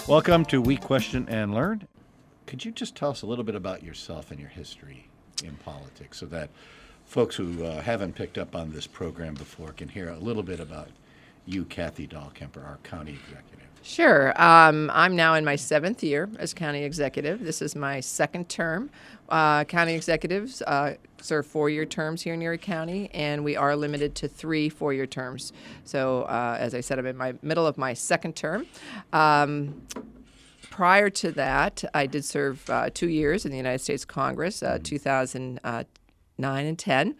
Welcome to We Question and Learn. Could you just tell us a little bit about yourself and your history in politics so that folks who haven't picked up on this program before can hear a little bit about you, Kathy Dahlkemper, our county executive? Sure. I'm now in my 7th year as county executive. This is my 2nd term. County executives serve 4-year terms here in Erie County, and we are limited to 3 4-year terms. So, as I said, I'm in my middle of my 2nd term. Prior to that, I did serve 2 years in the United States Congress, 2009 and 10.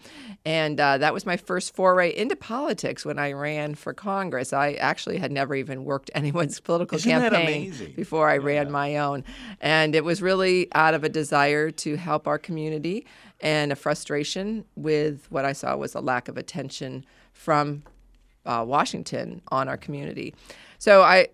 And that was my first foray into politics when I ran for Congress. I actually had never even worked anyone's political campaign before I ran my own. And it was really out of a desire to help our community and a frustration with what I saw was a lack of attention from Washington on our community. So I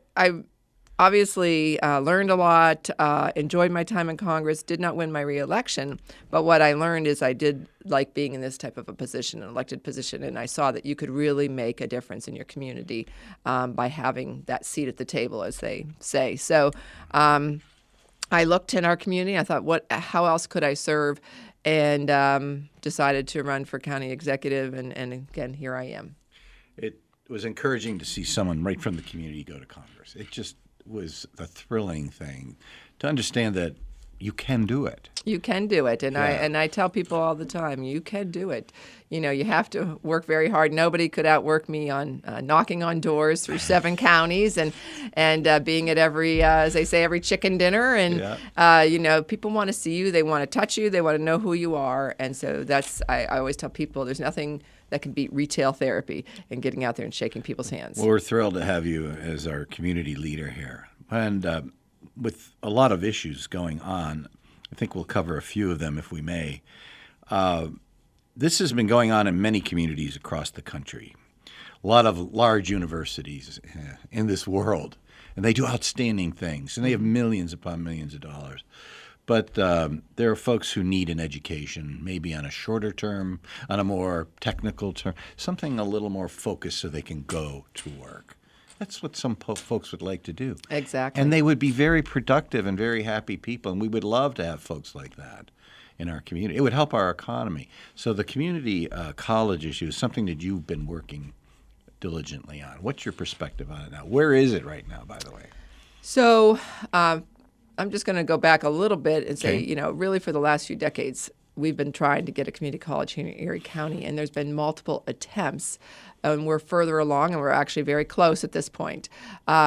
obviously learned a lot, enjoyed my time in Congress, did not win my reelection, but what I learned is I did like being in this type of a position, an elected position, and I saw that you could really make a difference in your community by having that seat at the table, as they say. So I looked in our community, I thought, how else could I serve, and decided to run for county executive, and again, here I am. It was encouraging to see someone right from the community go to Congress. It just was a thrilling thing to understand that you can do it. You can do it, and I tell people all the time, you can do it. You know, you have to work very hard. Nobody could outwork me on knocking on doors through 7 counties and being at every, as they say, every chicken dinner. And you know, people want to see you, they want to touch you, they want to know who you are, and so I always tell people there's nothing that can beat retail therapy and getting out there and shaking people's hands. Well, we're thrilled to have you as our community leader here. And with a lot of issues going on, I think we'll cover a few of them if we may. This has been going on in many communities across the country. A lot of large universities in this world, and they do outstanding things, and they have millions upon millions of dollars. But there are folks who need an education, maybe on a shorter term, on a more technical term, something a little more focused so they can go to work. That's what some folks would like to do. Exactly. And they would be very productive and very happy people, and we would love to have folks like that in our community. It would help our economy. So the community college issue is something that you've been working diligently on. What's your perspective on it now? Where is it right now, by the way? So I'm just going to go back a little bit and say, you know, really for the last few decades, we've been trying to get a community college here in Erie County, and there's been multiple attempts. And we're further along, and we're actually very close at this point.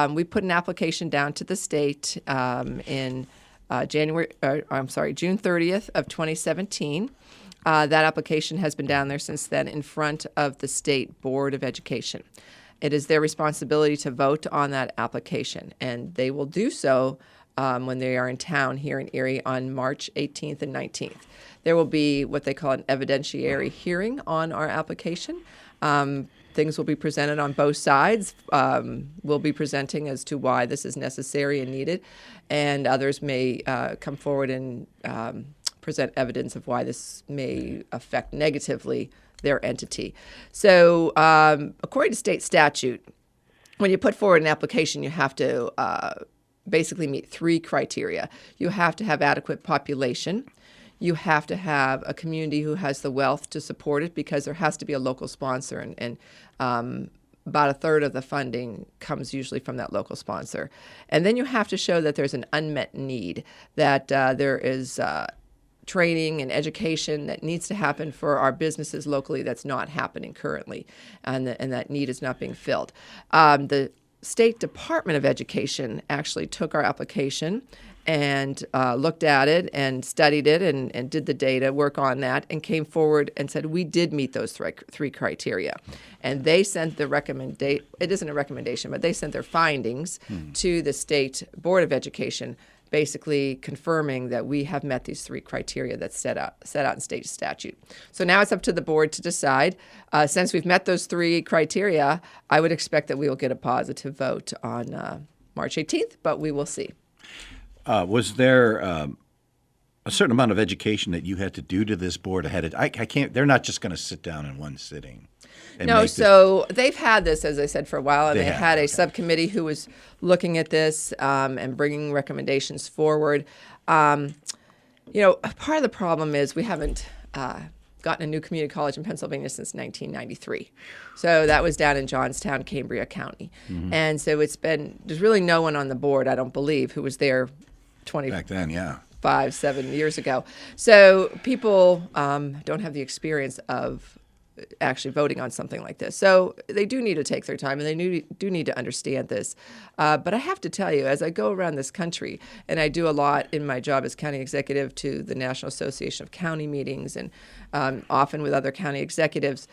We put an application down to the state in June 30th of 2017. That application has been down there since then in front of the State Board of Education. It is their responsibility to vote on that application, and they will do so when they are in town here in Erie on March 18th and 19th. There will be what they call an evidentiary hearing on our application. Things will be presented on both sides. We'll be presenting as to why this is necessary and needed, and others may come forward and present evidence of why this may affect negatively their entity. So according to state statute, when you put forward an application, you have to basically meet 3 criteria. You have to have adequate population. You have to have a community who has the wealth to support it, because there has to be a local sponsor, and about a third of the funding comes usually from that local sponsor. And then you have to show that there's an unmet need, that there is training and education that needs to happen for our businesses locally that's not happening currently, and that need is not being filled. The State Department of Education actually took our application and looked at it and studied it and did the data work on that and came forward and said we did meet those 3 criteria. And they sent the recommendation, it isn't a recommendation, but they sent their findings to the State Board of Education, basically confirming that we have met these 3 criteria that's set out in state statute. So now it's up to the board to decide. Since we've met those 3 criteria, I would expect that we will get a positive vote on March 18th, but we will see. Was there a certain amount of education that you had to do to this board ahead of I can't. They're not just going to sit down in one sitting. and No, make so they've had this, as I said, for a while, and They they have, had a okay. subcommittee who was looking at this and bringing recommendations forward. Part of the problem is we haven't gotten a new community college in Pennsylvania since 1993. So that was down in Johnstown, Cambria County. And so there's really no one on the board, I don't believe, who was there 20 back then, yeah. 7 years ago. So people don't have the experience of actually voting on something like this. So they do need to take their time, and they do need to understand this. But I have to tell you, as I go around this country, and I do a lot in my job as county executive to the National Association of County Meetings, and often with other county executives,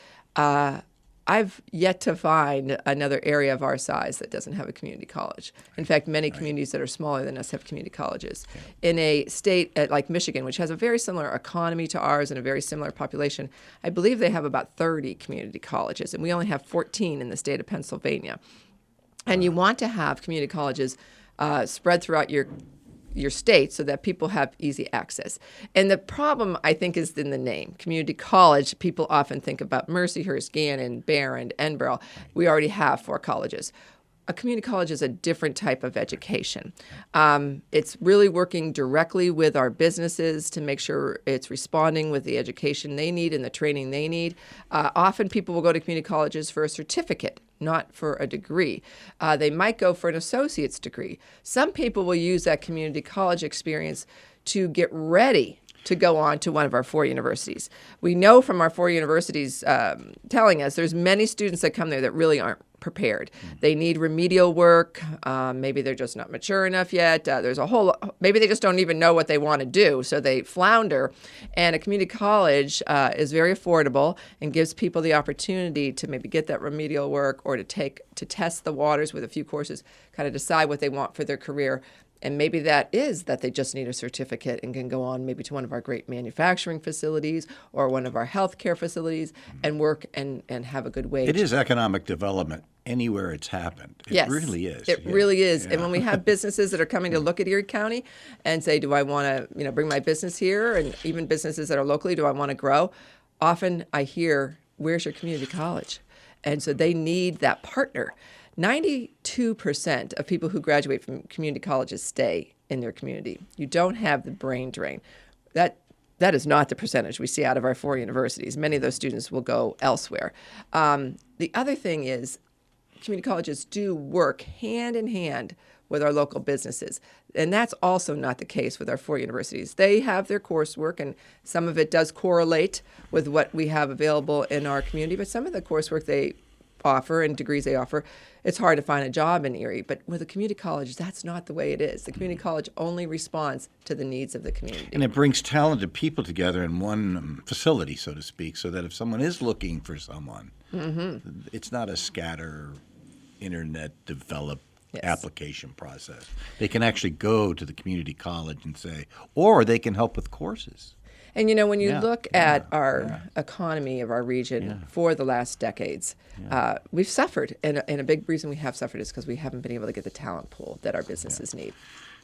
I've yet to find another area of our size that doesn't have a community college. In fact, many communities that are smaller than us have community colleges. In a state like Michigan, which has a very similar economy to ours and a very similar population, I believe they have about 30 community colleges, and we only have 14 in the state of Pennsylvania. And you want to have community colleges spread throughout your state so that people have easy access. And the problem, I think, is in the name. Community college, people often think about Mercyhurst, Gannon, Barron, Edinboro. We already have 4 colleges. A community college is a different type of education. It's really working directly with our businesses to make sure it's responding with the education they need and the training they need. Often people will go to community colleges for a certificate, not for a degree. They might go for an associate's degree. Some people will use that community college experience to get ready to go on to one of our 4 universities. We know from our 4 universities telling us there's many students that come there that really aren't prepared. They need remedial work. Maybe they're just not mature enough yet. Maybe they just don't even know what they want to do, so they flounder. And a community college is very affordable and gives people the opportunity to maybe get that remedial work or to test the waters with a few courses, kind of decide what they want for their career. And maybe that is that they just need a certificate and can go on maybe to one of our great manufacturing facilities or one of our healthcare facilities and work and have a good wage. It is economic development anywhere it's happened. It really is. It really is. And when we have businesses that are coming to look at Erie County and say, do I want to bring my business here? And even businesses that are locally, do I want to grow? Often I hear, where's your community college? And so they need that partner. 92% of people who graduate from community colleges stay in their community. You don't have the brain drain. That is not the percentage we see out of our 4 universities. Many of those students will go elsewhere. The other thing is community colleges do work hand in hand with our local businesses. And that's also not the case with our 4 universities. They have their coursework, and some of it does correlate with what we have available in our community, but some of the coursework they offer and degrees they offer, it's hard to find a job in Erie. But with a community college, that's not the way it is. The community college only responds to the needs of the community. And it brings talented people together in one facility, so to speak, so that if someone is looking for someone, it's not a scatter internet developed application process. They can actually go to the community college and say, or they can help with courses. And when you look at our economy of our region for the last decades, we've suffered. And a big reason we have suffered is because we haven't been able to get the talent pool that our businesses need.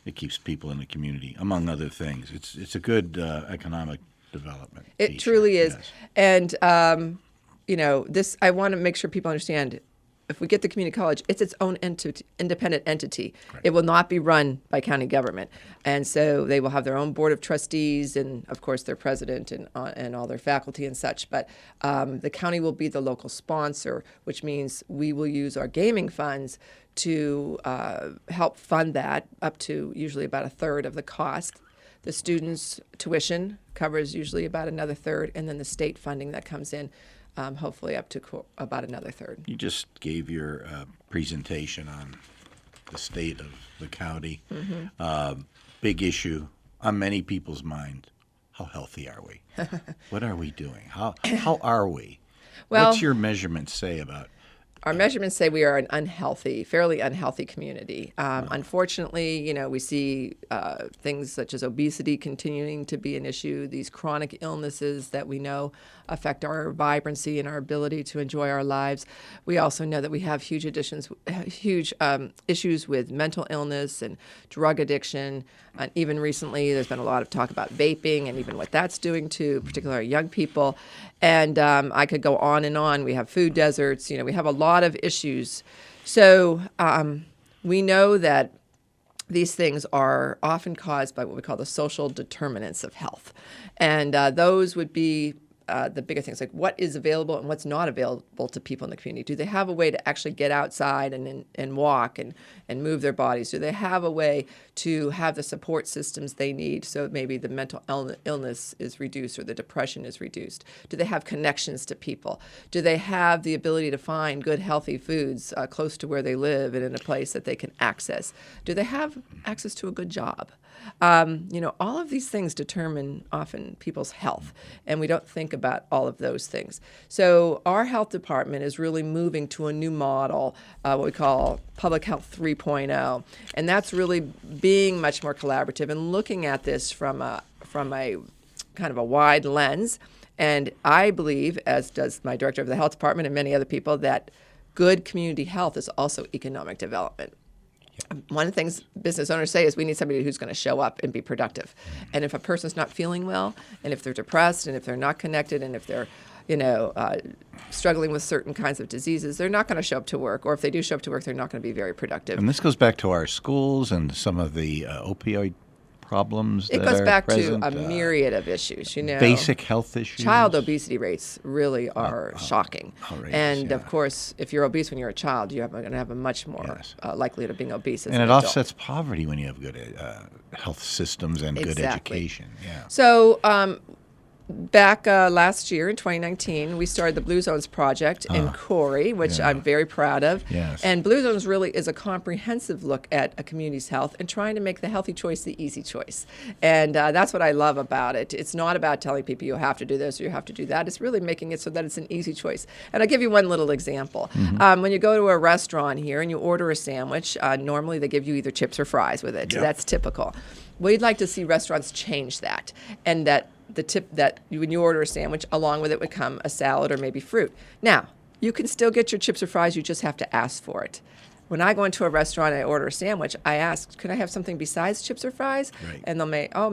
It keeps people in the community, among other things. It's a good economic development. It feature. truly is. Yes. And, this, I want to make sure people understand, if we get the community college, it's its own independent entity. Right. It will not be run by county government. And so they will have their own board of trustees and, of course, their president and all their faculty and such. But the county will be the local sponsor, which means we will use our gaming funds to help fund that up to usually about 1/3 of the cost. The students' tuition covers usually about another 1/3, and then the state funding that comes in hopefully up to about another 1/3. You just gave your presentation on the state of the county. Big issue on many people's mind. How healthy are we? What are we doing? How are we? Well, what's your measurements say about? Our measurements say we are an fairly unhealthy community. Unfortunately, we see things such as obesity continuing to be an issue, these chronic illnesses that we know affect our vibrancy and our ability to enjoy our lives. We also know that we have huge issues with mental illness and drug addiction. And even recently, there's been a lot of talk about vaping and even what that's doing to particularly young people. And I could go on and on. We have food deserts. We have a lot of issues. So we know that these things are often caused by what we call the social determinants of health. And those would be the bigger things, like what is available and what's not available to people in the community. Do they have a way to actually get outside and walk and move their bodies? Do they have a way to have the support systems they need so maybe the mental illness is reduced or the depression is reduced? Do they have connections to people? Do they have the ability to find good, healthy foods close to where they live and in a place that they can access? Do they have access to a good job? All of these things determine often people's health, and we don't think about all of those things. So our health department is really moving to a new model, what we call Public Health 3.0, and that's really being much more collaborative and looking at this from a kind of a wide lens. And I believe, as does my director of the health department and many other people, that good community health is also economic development. One of the things business owners say is we need somebody who's going to show up and be productive. And if a person's not feeling well, and if they're depressed, and if they're not connected, and if they're, struggling with certain kinds of diseases, they're not going to show up to work. Or if they do show up to work, they're not going to be very productive. And this goes back to our schools and some of the opioid problems that It goes are back present, to a myriad of issues, basic health issues. Child obesity rates really are shocking. Outrageous, And, yeah. of course, if you're obese when you're a child, you're going to have a much more likelihood of being obese as And an it adult. offsets poverty when you have good health systems and good Exactly. education. Yeah. So back last year in 2019, we started the Blue Zones project in Corey, which I'm very proud of. Yes. And Blue Zones really is a comprehensive look at a community's health and trying to make the healthy choice the easy choice. And that's what I love about it. It's not about telling people you have to do this or you have to do that. It's really making it so that it's an easy choice. And I'll give you one little example. When you go to a restaurant here and you order a sandwich, normally they give you either chips or fries with it. Yep. That's typical. We'd like to see restaurants change that, and that when you order a sandwich, along with it would come a salad or maybe fruit. Now, you can still get your chips or fries, you just have to ask for it. When I go into a restaurant and I order a sandwich, I ask, could I have something besides chips or fries? Right. And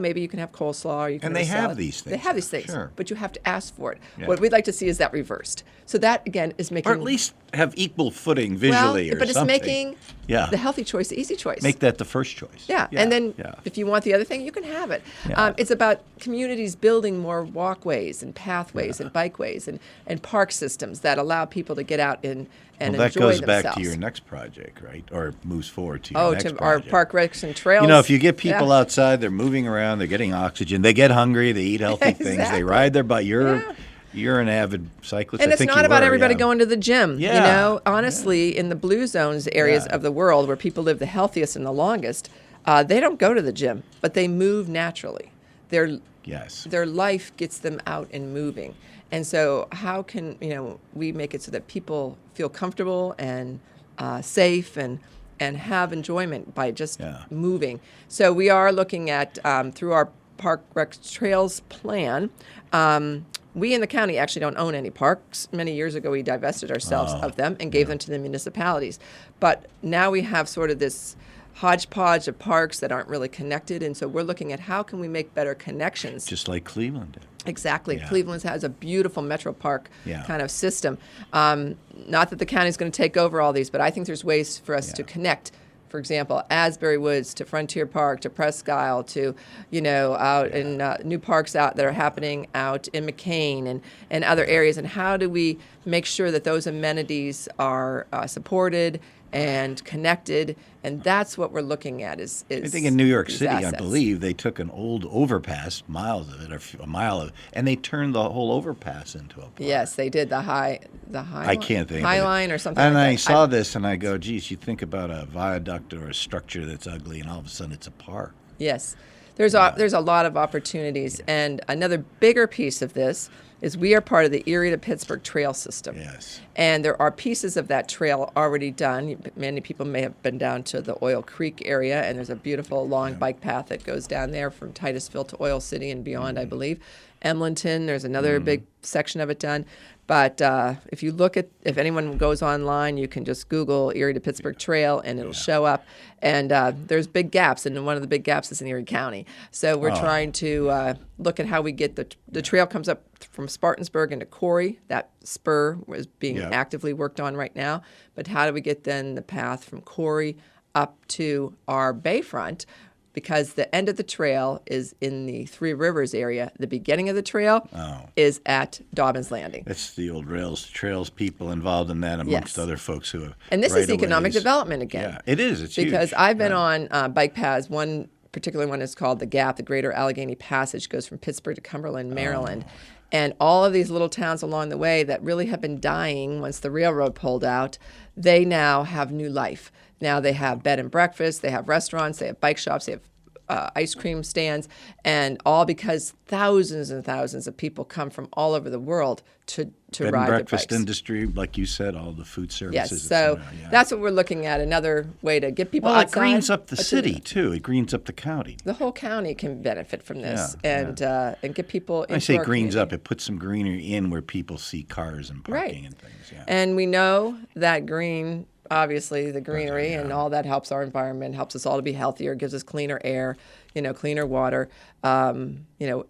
maybe you can have coleslaw or you can And have they a have salad. these things. They have these things, Sure. but you have to ask for it. Yeah. What we'd like to see is that reversed. So that, again, is making... Or at least have equal footing visually or but something. it's making Yeah. the healthy choice the easy choice. Make that the first choice. Yeah, and then yeah. if you want the other thing, you can have it. Yeah. It's about communities building more walkways and pathways and bikeways and park systems that allow people to get out and Well, enjoy that goes themselves. back to your next project, right? Or moves forward to your next to project. our park recs and trails. You know, if you get people Yeah. outside, they're moving around, they're getting oxygen, they get hungry, they eat healthy things, they Exactly. ride their bike. You're an avid cyclist. And I it's think not you about were, everybody yeah. going to the gym. Yeah. Honestly, in the blue zones areas Yeah. of the world where people live the healthiest and the longest, they don't go to the gym, but they move naturally. Yes. Their life gets them out and moving. And so how can we make it so that people feel comfortable and safe and have enjoyment by just moving? So we are looking at, through our Park Rec Trails plan, we in the county actually don't own any parks. Many years ago, we divested ourselves of them and gave them to the municipalities. But now we have sort of this hodgepodge of parks that aren't really connected, and so we're looking at how can we make better connections. Just like Cleveland did. Exactly. Yeah. Cleveland has a beautiful metro park Yeah. kind of system. Not that the county is going to take over all these, but I think there's ways for us to connect. For example, Asbury Woods to Frontier Park to Presque Isle to, out in new parks out that are happening out in McKean and other areas. And how do we make sure that those amenities are supported and connected? And that's what we're looking at is I think in New York these City, I assets. believe, they took an old overpass, miles of it, or a mile of it, and they turned the whole overpass into a park. Yes, they did the high I can't think High of it. Line or something And like I that. saw this and I go, geez, you think about a viaduct or a structure that's ugly and all of a sudden it's a park. Yes. There's a lot of opportunities. And another bigger piece of this is we are part of the Erie to Pittsburgh Trail System. Yes. And there are pieces of that trail already done. Many people may have been down to the Oil Creek area, and there's a beautiful long bike path that goes down there from Titusville to Oil City and beyond, I believe. Emlenton, there's another big section of it done. But if you look at, if anyone goes online, you can just Google Erie to Pittsburgh Trail, and it'll show up. And there's big gaps, and one of the big gaps is in Erie County. So we're trying to look at how we get the trail comes up from Spartansburg into Corey. That spur is being actively worked on right now. But how do we get then the path from Corey up to our bayfront? Because the end of the trail is in the Three Rivers area. The beginning of the trail is at Dobbins Landing. That's the old trails people involved in that, amongst other folks who have. And this is economic development again. Yeah, it is. It's because huge. I've been on bike paths. One particular one is called the Gap. The Greater Allegheny Passage goes from Pittsburgh to Cumberland, Maryland. And all of these little towns along the way that really have been dying once the railroad pulled out, they now have new life. Now they have bed and breakfast, they have restaurants, they have bike shops, they have ice cream stands, and all because thousands and thousands of people come from all over the world to Bed ride and their breakfast bikes. industry, like you said, all the food services. Yes, so that's what we're looking at, another way to get people outside. Well, it greens up the city, too. It greens up the county. The whole county can benefit from this and get people into I say our greens community. up. It puts some greenery in where people see cars and parking and things. Yeah. And we know that green, obviously the greenery and all that helps our environment, helps us all to be healthier, gives us cleaner air, cleaner water.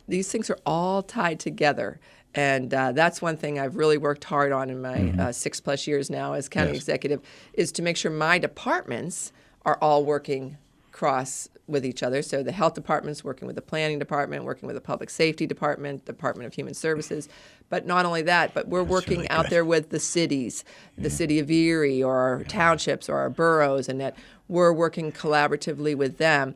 These things are all tied together. And that's one thing I've really worked hard on in my 6+ years now as county executive, is to make sure my departments are all working cross with each other. So the health department's working with the planning department, working with the public safety department, Department of Human Services. But not only that, but we're working really out good. there with the cities, the city of Erie or our townships or our boroughs, and that we're working collaboratively with them.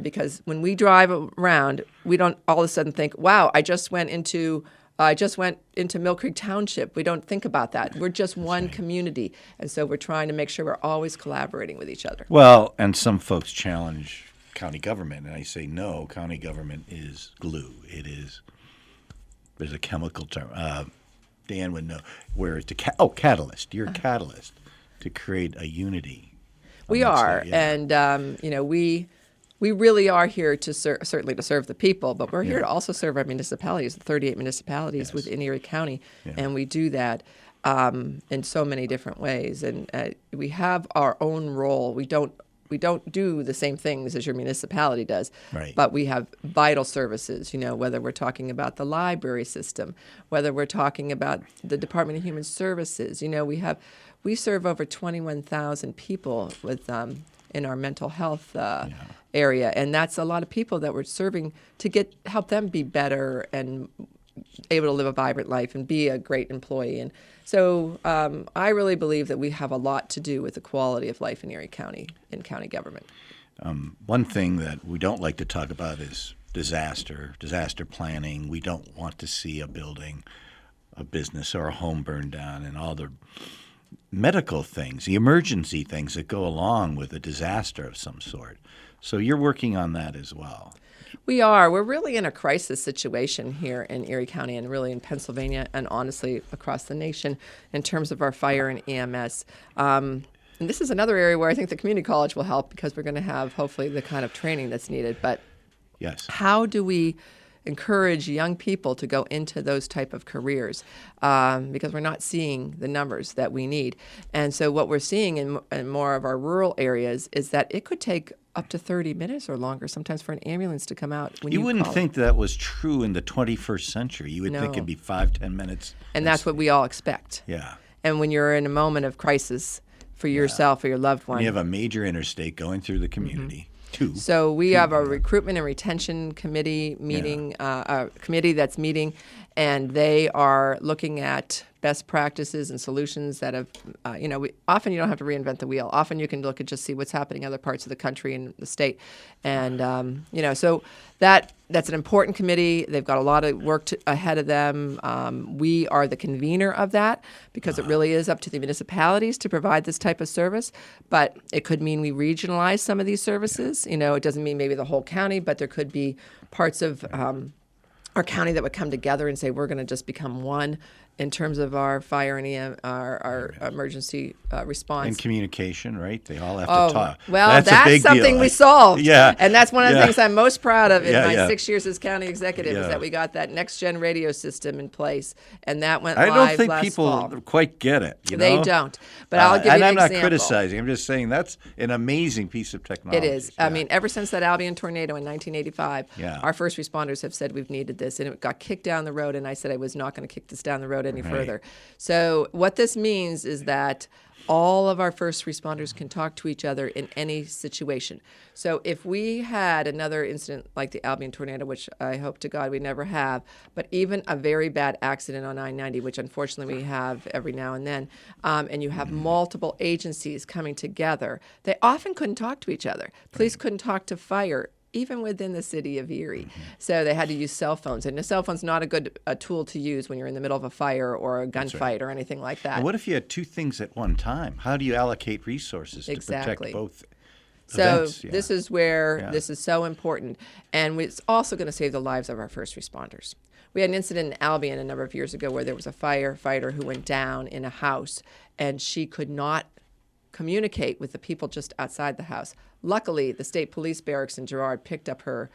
Because when we drive around, we don't all of a sudden think, wow, I just went into Mill Creek Township. We don't think about that. We're just one community. And so we're trying to make sure we're always collaborating with each other. Well, and some folks challenge county government, and I say no, county government is glue. It is, there's a chemical term. Dan would know where it's catalyst. You're a catalyst to create a unity. We are. And, we really are here to certainly to serve the people, but we're here to also serve our municipalities, the 38 municipalities within Erie County, and we do that in so many different ways. And we have our own role. We don't do the same things as your municipality does, but we have vital services. Whether we're talking about the library system, whether we're talking about the Department of Human Services. We serve over 21,000 people with in our mental health area, and that's a lot of people that we're serving to help them be better and able to live a vibrant life and be a great employee. And so I really believe that we have a lot to do with the quality of life in Erie County, in county government. One thing that we don't like to talk about is disaster planning. We don't want to see a building, a business, or a home burned down, and all the medical things, the emergency things that go along with a disaster of some sort. So you're working on that as well. We are. We're really in a crisis situation here in Erie County and really in Pennsylvania and honestly across the nation in terms of our fire and EMS. And this is another area where I think the community college will help because we're going to have hopefully the kind of training that's needed. But how do we encourage young people to go into those type of careers because we're not seeing the numbers that we need. And so what we're seeing in more of our rural areas is that it could take up to 30 minutes or longer sometimes for an ambulance to come out when you wouldn't call think that was true in the 21st century. You would think it'd be 5-10 minutes. And that's what we all expect. Yeah. And when you're in a moment of crisis for yourself or your loved one. You have a major interstate going through the community. So we have a recruitment and retention committee meeting, a committee that's meeting, and they are looking at best practices and solutions that have, often you don't have to reinvent the wheel. Often you can look and just see what's happening in other parts of the country and the state. And, so that's an important committee. They've got a lot of work ahead of them. We are the convener of that because it really is up to the municipalities to provide this type of service. But it could mean we regionalize some of these services. It doesn't mean maybe the whole county, but there could be parts of our county that would come together and say, we're going to just become one in terms of our fire and our emergency response. And communication, right? They all have to talk. Well, that's a big something deal. we solved. Yeah. And that's one of the things I'm most proud of in my Yeah. 6 years as county executive is that we got that next-gen radio system in place, and that went live I don't think last people fall. quite get it. They don't. But I'll give you an And I'm example. not criticizing. I'm just saying that's an amazing piece of technology. It is. I mean, ever since that Albion tornado in 1985, Yeah. our first responders have said we've needed this, and it got kicked down the road, and I said I was not going to kick this down the road any further. So what this means is that all of our first responders can talk to each other in any situation. So if we had another incident like the Albion tornado, which I hope to God we never have, but even a very bad accident on I-90, which unfortunately we have every now and then, and you have multiple agencies coming together, they often couldn't talk to each other. Police couldn't talk to fire, even within the city of Erie. So they had to use cell phones. And a cell phone's not a good tool to use when you're in the middle of a fire or a gunfight or anything like that. What if you had two things at one time? How do you allocate resources to Exactly. protect both So events? Yeah. this is where this is so important. And it's also going to save the lives of our first responders. We had an incident in Albion a number of years ago where there was a firefighter who went down in a house, and she could not communicate with the people just outside the house. Luckily, the state police barracks in Girard picked up her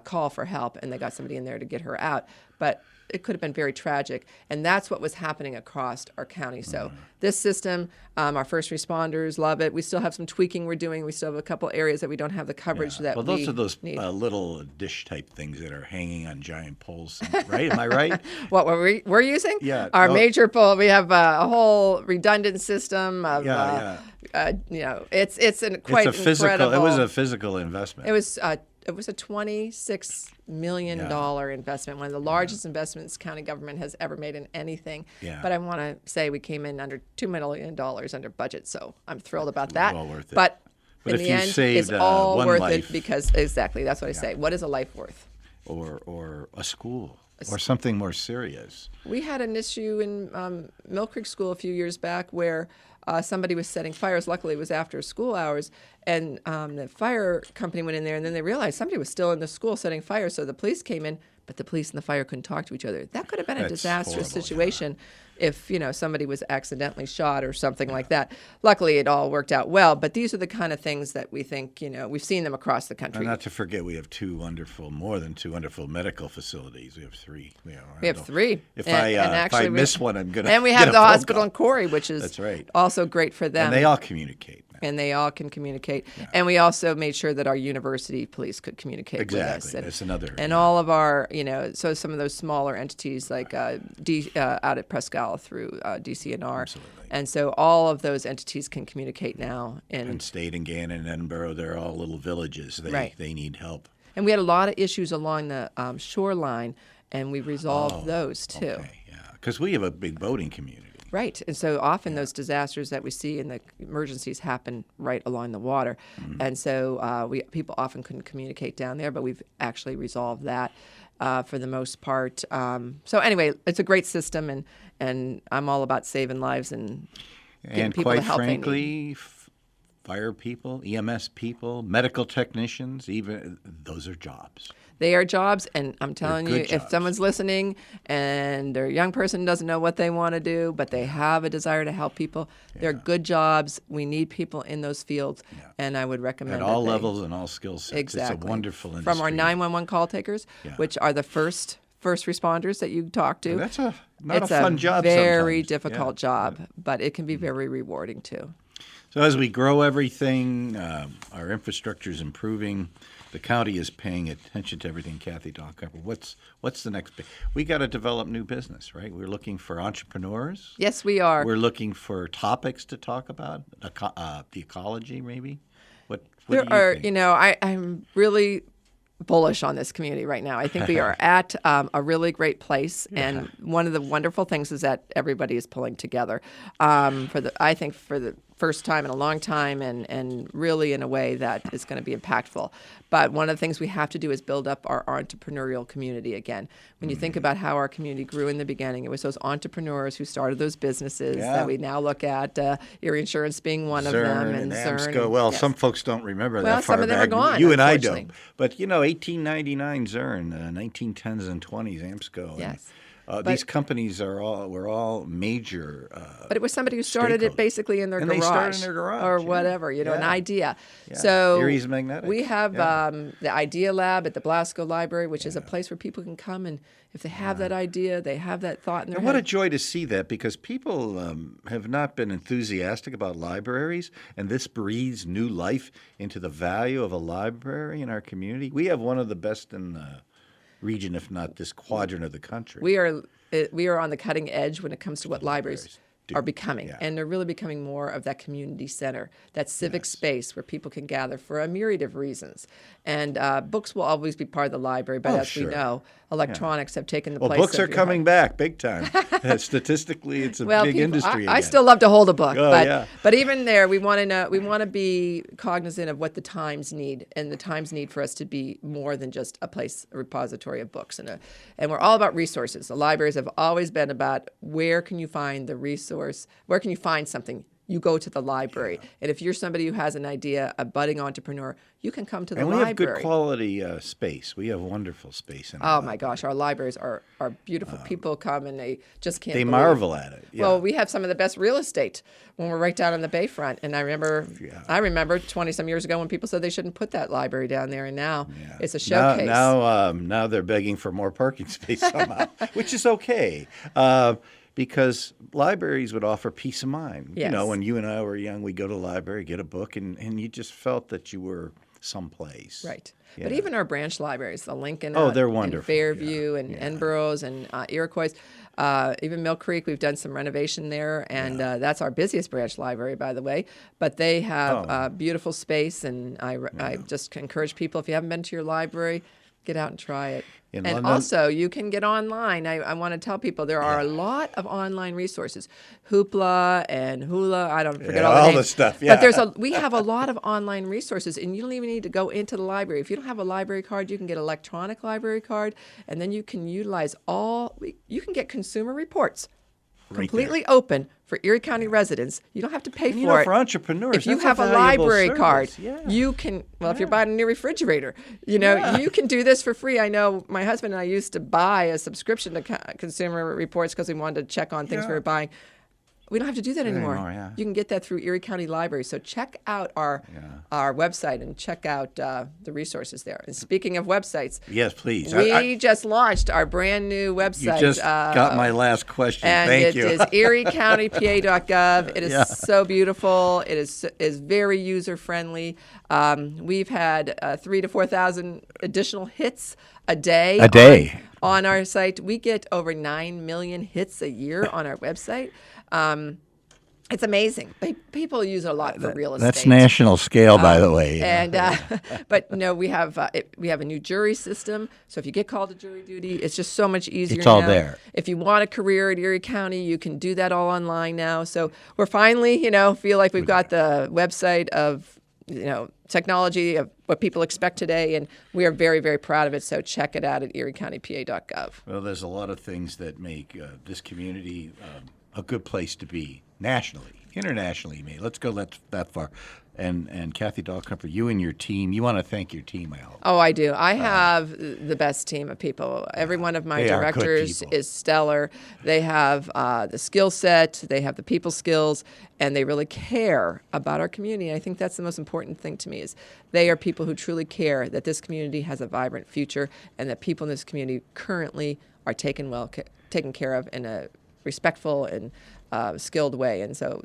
call for help, and they got somebody in there to get her out. But it could have been very tragic, and that's what was happening across our county. So this system, our first responders love it. We still have some tweaking we're doing. We still have a couple areas that we don't have the coverage that Well, those we are those need. little dish-type things that are hanging on giant poles, right? Am I right? What we're using? Yeah. Our Oh. major pole. We have a whole redundant system of, Yeah, it's quite It's a physical. incredible. It was a physical investment. It was a $26 million investment, one of the largest investments county government has ever made in anything. Yeah. But I want to say we came in under $2 million under budget, so I'm thrilled about that. Well worth it. But But in if the you end, saved, it's all one worth life- it because exactly that's what I say. What is a life worth? or a school, or something more serious. We had an issue in Mill Creek School a few years back where somebody was setting fires. Luckily, it was after school hours, and the fire company went in there, and then they realized somebody was still in the school setting fires, so the police came in, but the police and the fire couldn't talk to each other. That could have been a That's disastrous horrible, situation if somebody was accidentally shot or something like that. Luckily, it all worked out well, but these are the kind of things that we think, we've seen them across the country. And not to forget, we have more than two wonderful medical facilities. We have three. We have three. If And I actually miss one, I'm gonna. And we get have a the phone hospital call. in Corey, which is That's right. also great for them. And they all communicate. And they all can communicate. And we also made sure that our university police could communicate with us. Exactly. And, That's another. and all of our, so some of those smaller entities like out at Prescal through DCNR. Absolutely. And so all of those entities can communicate now. And State and Gannon and Edinboro, they're all little villages. They need help. And we had a lot of issues along the shoreline, and we resolved those too. Okay, yeah. Because we have a big boating community. Right. And so often those disasters that we see in the emergencies happen right along the water. And so people often couldn't communicate down there, but we've actually resolved that for the most part. So anyway, it's a great system, and I'm all about saving lives and getting people quite the help they need. frankly, fire people, EMS people, medical technicians, even those are jobs. They are jobs, and I'm telling you, good if jobs. someone's listening and their young person doesn't know what they want to do, but they have a desire to help people, they're good jobs. We need people in those fields, and I would recommend At all that they- levels and all skill sets. Exactly. It's a wonderful industry. From our 911 call takers, which are the first responders that you talk to. That's not it's a fun job very sometimes. difficult job, but it can be very rewarding too. So as we grow everything, our infrastructure is improving. The county is paying attention to everything. Kathy Dahlkemper, what's the next big? We got to develop new business, right? We're looking for entrepreneurs. Yes, we are. We're looking for topics to talk about. The ecology, maybe. What There do you are, think? I'm really bullish on this community right now. I think we are at a really great place, and one of the wonderful things is that everybody is pulling together. For the first time in a long time, and really in a way that is going to be impactful. But one of the things we have to do is build up our entrepreneurial community again. When you think about how our community grew in the beginning, it was those entrepreneurs who started those businesses that we now look at, Erie Insurance being one of them, and Zern. AMSCO. Well, some folks don't remember Well, that far some of them back. are gone, You and I unfortunately. don't. But, 1899 Zern, 1910s and 20s AMSCO. Yes. These companies were all major. But it was somebody who started it stakeholders. basically in their And garage. they started in their garage, or yeah. whatever, an Yeah. idea. Yeah. So Erie's magnetic. we have Yeah. the Idea Lab at the Blasco Library, which is a place where people can come, and if they have that idea, they have that thought in their And what a head. joy to see that, because people have not been enthusiastic about libraries, and this breathes new life into the value of a library in our community. We have one of the best in the region, if not this quadrant of the country. We are on the cutting edge when it comes to what libraries do. are becoming. Yeah. And they're really becoming more of that community center, that civic space where people can gather for a myriad of reasons. And books will always be part of the library, but as sure. we know, electronics have taken the Well, place books of are your coming back big time. Statistically, it's a big industry. I again. still love to hold a book, Oh, yeah. but even there, we want to be cognizant of what the times need, and the times need for us to be more than just a repository of books, and we're all about resources. The libraries have always been about where can you find the resource, where can you find something. You go to the library, and if you're somebody who has an idea, a budding entrepreneur, you can come to the And we library. have good quality space. We have wonderful space in Oh our my gosh, our libraries are beautiful. People come and they just can't. They believe. marvel at it. Yeah. Well, we have some of the best real estate when we're right down on the bayfront. And I remember 20 some years ago when people said they shouldn't put that library down there, and now it's a showcase. Now they're begging for more parking space somehow, which is okay. Because libraries would offer peace of mind. Yes. When you and I were young, we'd go to the library, get a book, and you just felt that you were someplace. Right. Yeah. But even our branch libraries, the Lincoln, they're in wonderful. Fairview and Edinboro's and Iroquois, even Mill Creek, we've done some renovation there, and that's our busiest branch library, by the way. But they have beautiful space, and I just encourage people, if you haven't been to your library, get out and try it. In And London- also, you can get online. I want to tell people there are a lot of online resources. Hoopla and Hula, I don't forget all the all names. the stuff, But we have a lot of online resources, and you don't even need to go into the library. If you don't have a library card, you can get an electronic library card, and then you can utilize you can get consumer reports completely open for Erie County residents. You don't have to pay for it. for entrepreneurs, If you that's a have a valuable library service. card, Yeah. you can, if you're buying a new refrigerator, you can do this for free. I know my husband and I used to buy a subscription to Consumer Reports because we wanted to check on things we were buying. We don't have to do that anymore. yeah. You can get that through Erie County Library. So check out our website and check out the resources there. And speaking of websites, Yes, please. we just launched our brand new website. You just got my last question. And Thank you. it is eriecountypa.gov. It is so beautiful. It is very user friendly. We've had 3,000 to 4,000 additional hits a day. On our site. We get over 9 million hits a year on our website. It's amazing. People use it a lot for real estate. That's national scale, by the way. And but we have a new jury system. So if you get called to jury duty, it's just so much easier. It's all now. there. If you want a career at Erie County, you can do that all online now. So we're finally, feel like we've got the website of technology of what people expect today, and we are very, very proud of it. So check it out at eriecountypa.gov. Well, there's a lot of things that make this community a good place to be nationally, internationally. Maybe let's go that far. And Kathy Dahlkemper, you and your team, you want to thank your team, I hope. Oh, I do. I have the best team of people. Every one of my They are good directors people. is stellar. They have the skill set, they have the people skills, and they really care about our community. I think that's the most important thing to me is they are people who truly care that this community has a vibrant future and that people in this community currently are taken care of in a respectful and skilled way. And so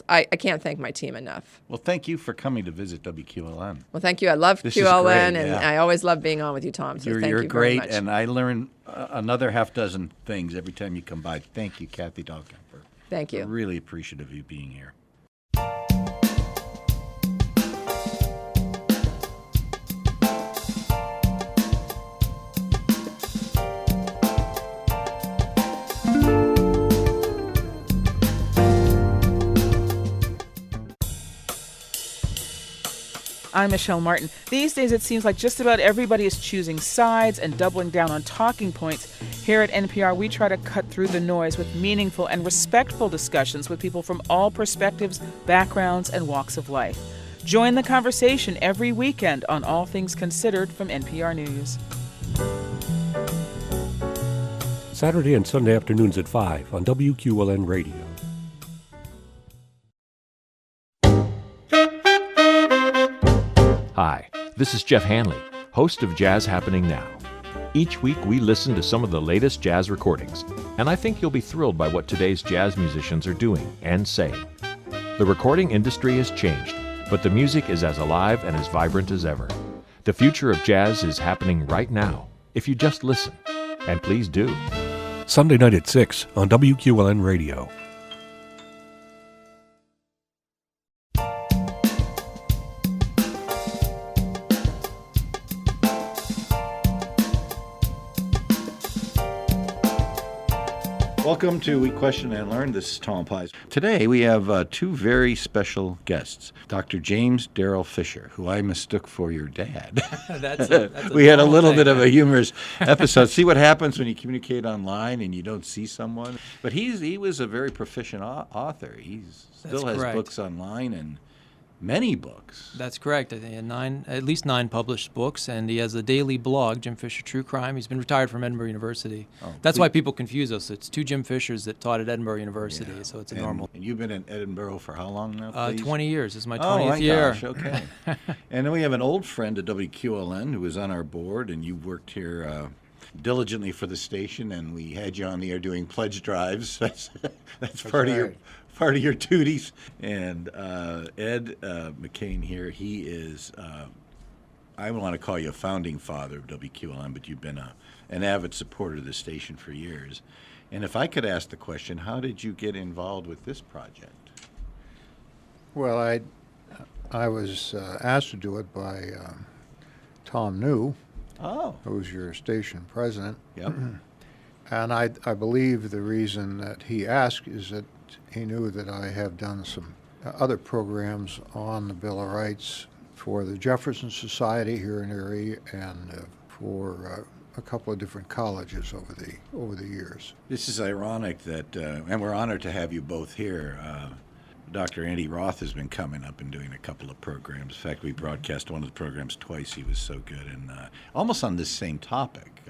I can't thank my team enough. Well, thank you for coming to visit WQLN. Well, thank you. I love This is QLN, great, and yeah. I always love being on with you, Tom. So thank You're you very great, much. and I learn another half dozen things every time you come by. Thank you, Kathy Dahlkemper. Thank you. I'm really appreciative of you being here. I'm Michelle Martin. These days, it seems like just about everybody is choosing sides and doubling down on talking points. Here at NPR, we try to cut through the noise with meaningful and respectful discussions with people from all perspectives, backgrounds, and walks of life. Join the conversation every weekend on All Things Considered from NPR News. Saturday and Sunday afternoons at 5 on WQLN Radio. Hi, this is Jeff Hanley, host of Jazz Happening Now. Each week we listen to some of the latest jazz recordings, and I think you'll be thrilled by what today's jazz musicians are doing and saying. The recording industry has changed, but the music is as alive and as vibrant as ever. The future of jazz is happening right now, if you just listen. And please do. Sunday night at 6 on WQLN Radio. Welcome to We Question and Learn. This is Tom Pysz. Today we have two very special guests. Dr. James Darrell Fisher, who I mistook for your dad. That's a We had a little thing. bit of a humorous episode. See what happens when you communicate online and you don't see someone. But he was a very proficient author. He still has correct. books online and many books. That's correct. I think at least nine published books, and he has a daily blog, Jim Fisher True Crime. He's been retired from Edinboro University. That's why people confuse us. It's two Jim Fishers that taught at Edinboro University, so it's a normal. And you've been in Edinboro for how long now, please? 20 years. This is my 20th Oh, my year. gosh, okay. And then we have an old friend at WQLN who is on our board, and you worked here diligently for the station, and we had you on the air doing pledge drives. That's part of your duties. And Ed McKean here, he is, I want to call you a founding father of WQLN, but you've been an avid supporter of the station for years. And if I could ask the question, how did you get involved with this project? Well, I was asked to do it by Tom New, Oh, who was your station president. yep. And I believe the reason that he asked is that he knew that I have done some other programs on the Bill of Rights for the Jefferson Society here in Erie and for a couple of different colleges over the years. This is ironic that, and we're honored to have you both here. Dr. Andy Roth has been coming up and doing a couple of programs. In fact, we broadcast one of the programs twice. He was so good, and almost on this same topic.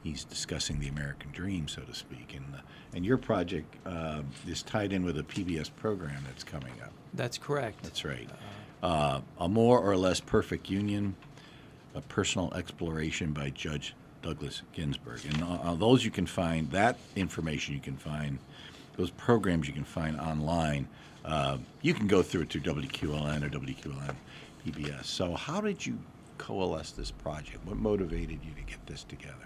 He's discussing the American dream, so to speak, and your project is tied in with a PBS program that's coming up. That's correct. That's right. A More or Less Perfect Union, a personal exploration by Judge Douglas Ginsburg. And those you can find, that information you can find, those programs you can find online. You can go through it through WQLN or WQLN PBS. So how did you coalesce this project? What motivated you to get this together?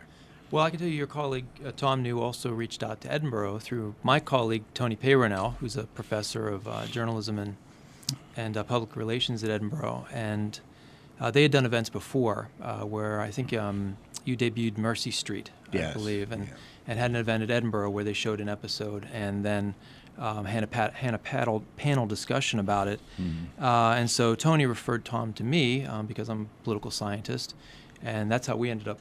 Well, I can tell you your colleague, Tom New, also reached out to Edinboro through my colleague, Tony Peyronel, who's a professor of journalism and public relations at Edinboro. And they had done events before where I think you debuted Mercy Street, I believe, and had an event at Edinboro where they showed an episode and then had a panel discussion about it. Mm-hmm. And so Tony referred Tom to me because I'm a political scientist, and that's how we ended up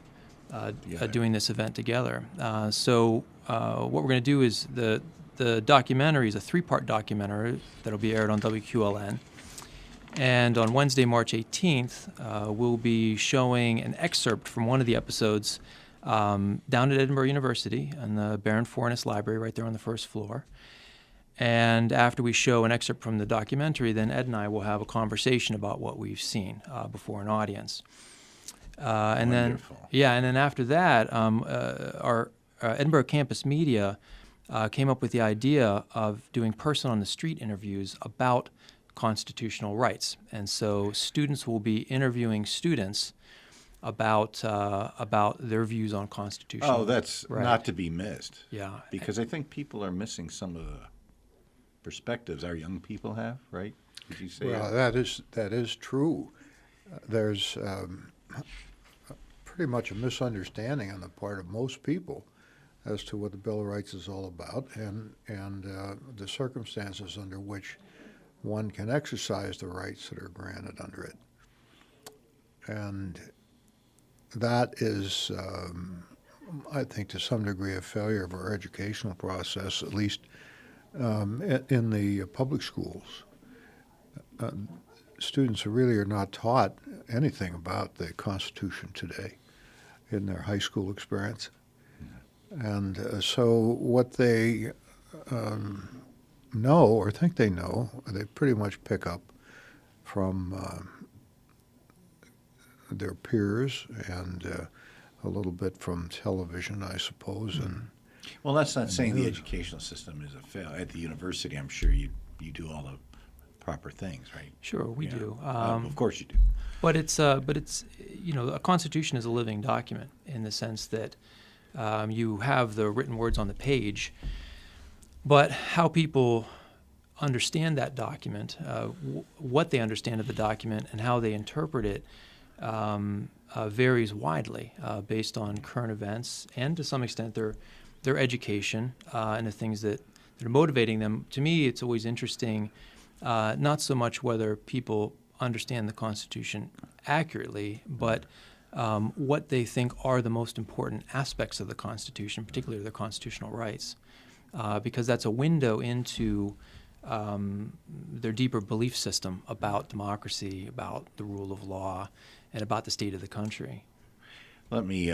doing this event together. So what we're going to do is the documentary is a 3-part documentary that'll be aired on WQLN. And on Wednesday, March 18th, we'll be showing an excerpt from one of the episodes down at Edinboro University in the Baron Forness Library right there on the first floor. And after we show an excerpt from the documentary, then Ed and I will have a conversation about what we've seen before an audience. And Wonderful. then after that, our Edinboro Campus Media came up with the idea of doing person-on-the-street interviews about constitutional rights. And so students will be interviewing students about their views on constitutional rights. Oh, that's not to be missed. Yeah. Because I think people are missing some of the perspectives our young people have, right? Would you say? Well, that is true. There's pretty much a misunderstanding on the part of most people as to what the Bill of Rights is all about and the circumstances under which one can exercise the rights that are granted under it. And that is, I think, to some degree, a failure of our educational process, at least in the public schools. Students really are not taught anything about the Constitution today in their high school experience. And so what they know or think they know, they pretty much pick up from their peers and a little bit from television, I suppose. And Well, that's not saying the educational system is a fail. At the university, I'm sure you do all the proper things, right? Sure, we do. Of course you do. But it's a constitution is a living document in the sense that you have the written words on the page, but how people understand that document, what they understand of the document, and how they interpret it varies widely based on current events and to some extent their education and the things that are motivating them. To me, it's always interesting, not so much whether people understand the Constitution accurately, but what they think are the most important aspects of the Constitution, particularly their constitutional rights, because that's a window into their deeper belief system about democracy, about the rule of law, and about the state of the country. Let me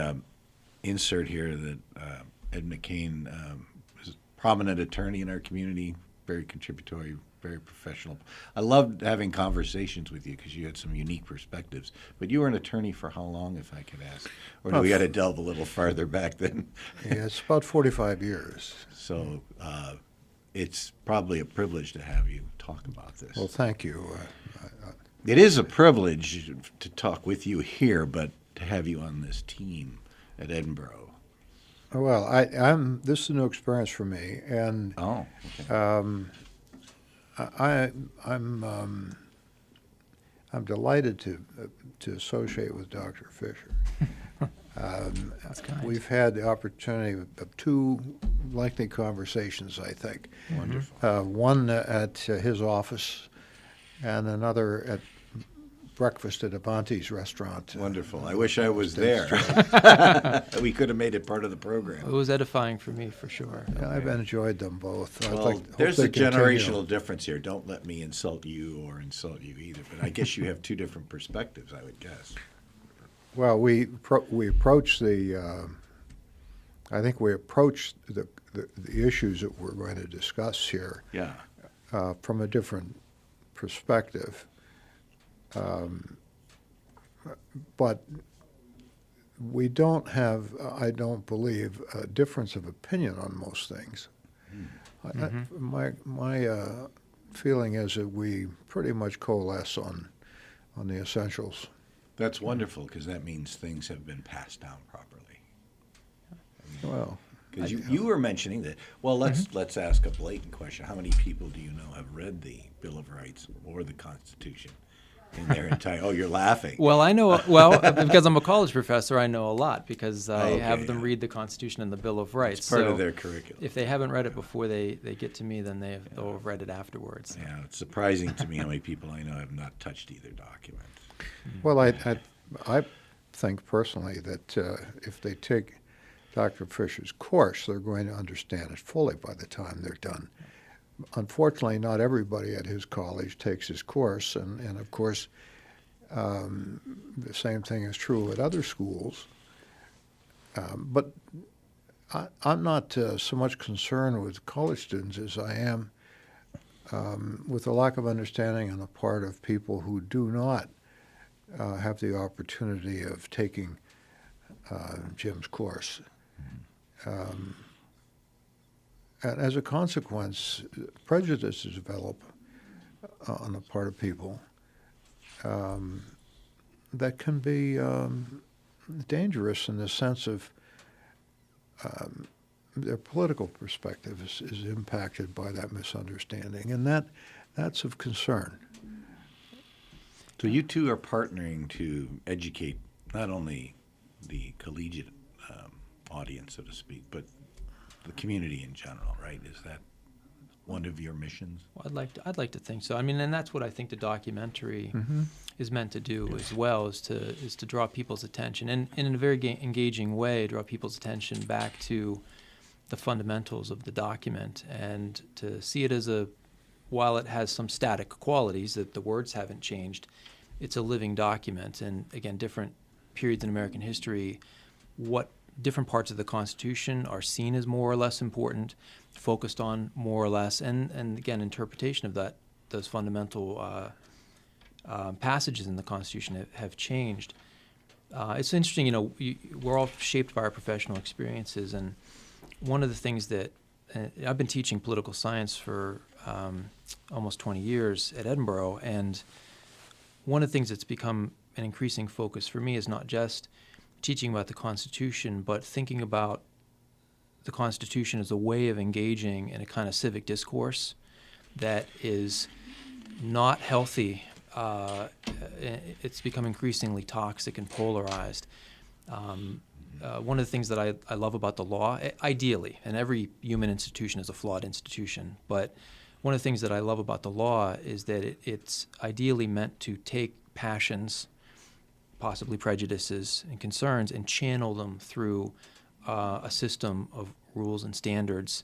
insert here that Ed McKean is a prominent attorney in our community, very contributory, very professional. I loved having conversations with you because you had some unique perspectives. But you were an attorney for how long, if I could ask? Or do we got to delve a little farther back then? yeah, it's about 45 years. So it's probably a privilege to have you talk about this. Well, thank you. It is a privilege to talk with you here, but to have you on this team at Edinboro. Well, this is a new experience for me, and Okay. I'm delighted to associate with Dr. Fisher. That's kind. We've had the opportunity of two lengthy conversations, I think. Wonderful. One at his office, and another at breakfast at Avanti's restaurant. Wonderful. I wish I was there. We could have made it part of the It program. was edifying for me, for sure. I've enjoyed them both. Well, there's a generational difference here. Don't let me insult you or insult you either. But I guess you have two different perspectives, I would guess. Well, we approach the. I think we approach the issues that we're going to discuss here Yeah. from a different perspective. But we don't have, I don't believe, a difference of opinion on most things. My feeling is that we pretty much coalesce on the essentials. That's wonderful because that means things have been passed down properly. Well, Because you were mentioning that. Well, let's ask a blatant question. How many people do you know have read the Bill of Rights or the Constitution in their entire? Oh, you're laughing. Well, I know. Well, because I'm a college professor, I know a lot because I Okay, have them yeah. read the Constitution and the Bill of Rights. It's part so of their curriculum. if they haven't read it before they get to me, then they'll have read it afterwards. Yeah, it's surprising to me how many people I know have not touched either document. well, I think personally that if they take Dr. Fisher's course, they're going to understand it fully by the time they're done. Unfortunately, not everybody at his college takes his course, and of course, the same thing is true at other schools. But I'm not so much concerned with college students as I am with the lack of understanding on the part of people who do not have the opportunity of taking Jim's course. And as a consequence, prejudices develop on the part of people that can be dangerous in the sense of their political perspective is impacted by that misunderstanding, and that's of concern. So you two are partnering to educate not only the collegiate audience, so to speak, but the community in general, right? Is that one of your missions? Well, I'd like to think so. I mean, and that's what I think the documentary is meant to do as well, is to draw people's attention, and in a very engaging way, draw people's attention back to the fundamentals of the document, and to see it as while it has some static qualities, that the words haven't changed, it's a living document. And again, different periods in American history, what different parts of the Constitution are seen as more or less important, focused on more or less, and again, interpretation of those fundamental passages in the Constitution have changed. It's interesting, we're all shaped by our professional experiences, and one of the things that I've been teaching political science for almost 20 years at Edinboro, and one of the things that's become an increasing focus for me is not just teaching about the Constitution, but thinking about the Constitution as a way of engaging in a kind of civic discourse that is not healthy. It's become increasingly toxic and polarized. One of the things that I love about the law, ideally, and every human institution is a flawed institution, but one of the things that I love about the law is that it's ideally meant to take passions, possibly prejudices and concerns, and channel them through a system of rules and standards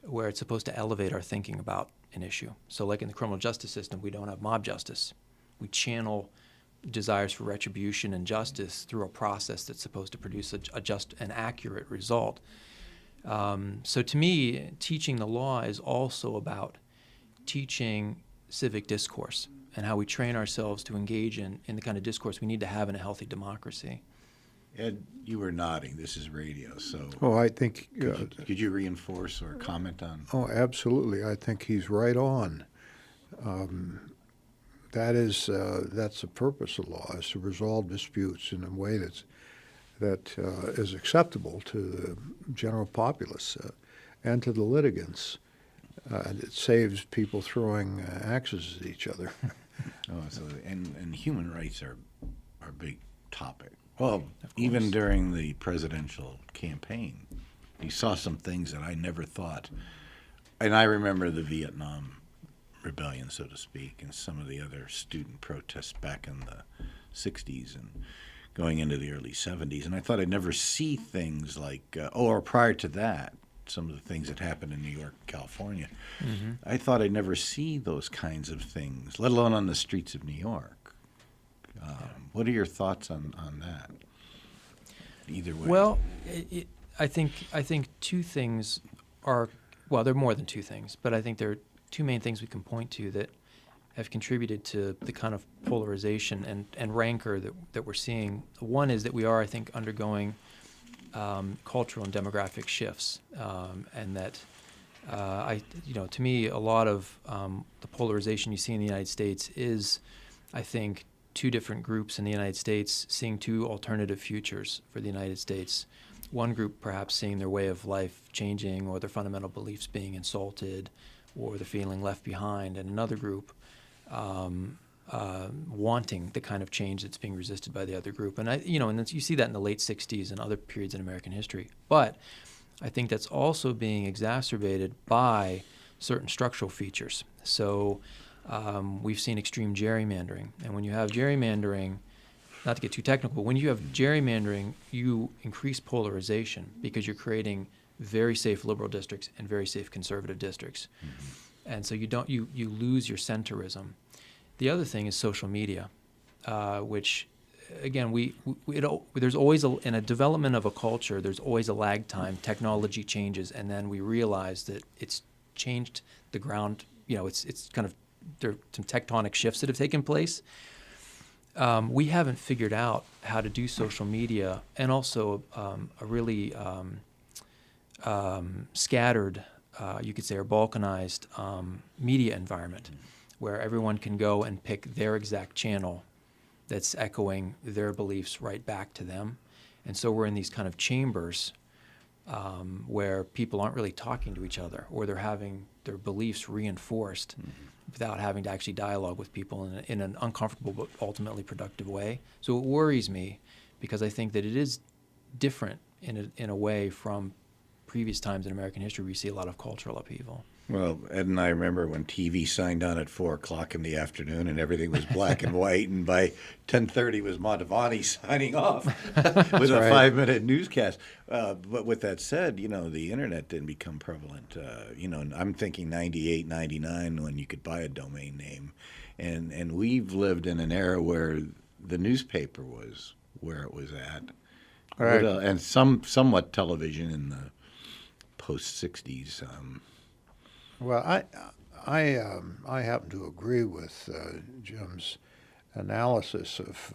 where it's supposed to elevate our thinking about an issue. So like in the criminal justice system, we don't have mob justice. We channel desires for retribution and justice through a process that's supposed to produce a just and accurate result. So to me, teaching the law is also about teaching civic discourse and how we train ourselves to engage in the kind of discourse we need to have in a healthy democracy. Ed, you were nodding. This is radio, so Oh, I think. could you reinforce or comment on? Oh, absolutely. I think he's right on. That's the purpose of law, is to resolve disputes in a way that is acceptable to the general populace and to the litigants. It saves people throwing axes at each other. And human rights are a big topic. Well, even during the presidential campaign, you saw some things that I never thought. And I remember the Vietnam Rebellion, so to speak, and some of the other student protests back in the 60s and going into the early 70s. And I thought I'd never see things like, or prior to that, some of the things that happened in New York, California. Mm-hmm. I thought I'd never see those kinds of things, let alone on the streets of New York. What are your thoughts on that? Either way. Well, I think two things are, well, there are more than two things, but I think there are two main things we can point to that have contributed to the kind of polarization and rancor that we're seeing. One is that we are, I think, undergoing cultural and demographic shifts, and that to me, a lot of the polarization you see in the United States is, I think, two different groups in the United States seeing two alternative futures for the United States. One group perhaps seeing their way of life changing, or their fundamental beliefs being insulted, or they're feeling left behind, and another group wanting the kind of change that's being resisted by the other group. And you see that in the late 60s and other periods in American history. But I think that's also being exacerbated by certain structural features. So we've seen extreme gerrymandering. And when you have gerrymandering, not to get too technical, but when you have gerrymandering, you increase polarization because you're creating very safe liberal districts and very safe conservative districts. Mm-hmm. And so you lose your centrism. The other thing is social media, which, again, there's always in a development of a culture, there's always a lag time. Technology changes, and then we realize that it's changed the ground. It's kind of, there are some tectonic shifts that have taken place. We haven't figured out how to do social media, and also a really scattered, you could say, or balkanized media environment, where everyone can go and pick their exact channel that's echoing their beliefs right back to them. And so we're in these kind of chambers where people aren't really talking to each other, or they're having their beliefs reinforced without having to actually dialogue with people in an uncomfortable but ultimately productive way. So it worries me, because I think that it is different in a way from previous times in American history. We see a lot of cultural upheaval. Well, Ed and I remember when TV signed on at 4 o'clock in the afternoon and everything was black and white, and by 10:30 was Montavani signing off with a 5-minute newscast. But with that said, the internet didn't become prevalent. I'm thinking 98, 99 when you could buy a domain name. And we've lived in an era where the newspaper was where it was at. Right. And somewhat television in the post-60s. Well, I happen to agree with Jim's analysis of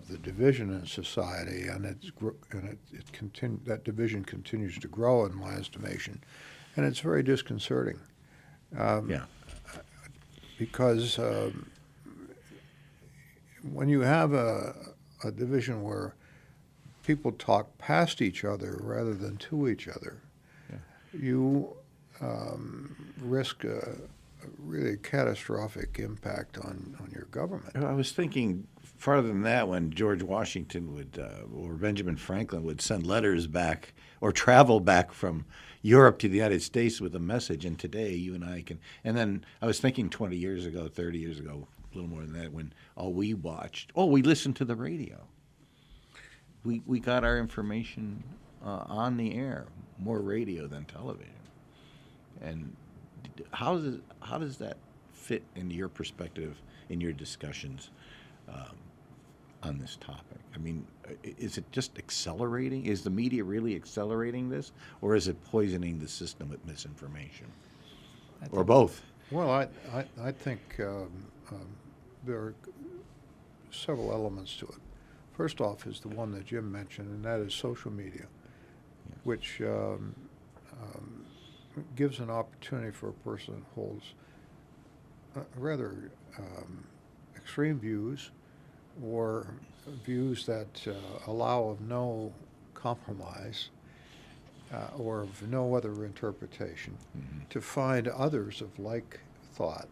the division in society, and that division continues to grow in my estimation, and it's very disconcerting. Because when you have a division where people talk past each other rather than to each other, you risk a really catastrophic impact on your government. I was thinking farther than that when George Washington or Benjamin Franklin would send letters back or travel back from Europe to the United States with a message, and today you and I can. And then I was thinking 20 years ago, 30 years ago, a little more than that, when we listened to the radio. We got our information on the air, more radio than television. And how does that fit into your perspective in your discussions on this topic? I mean, is it just accelerating? Is the media really accelerating this, or is it poisoning the system with misinformation, or both? Well, I think there are several elements to it. First off is the one that Jim mentioned, and that is social media, which gives an opportunity for a person that holds rather extreme views or views that allow of no compromise or of no other interpretation to find others of like thought.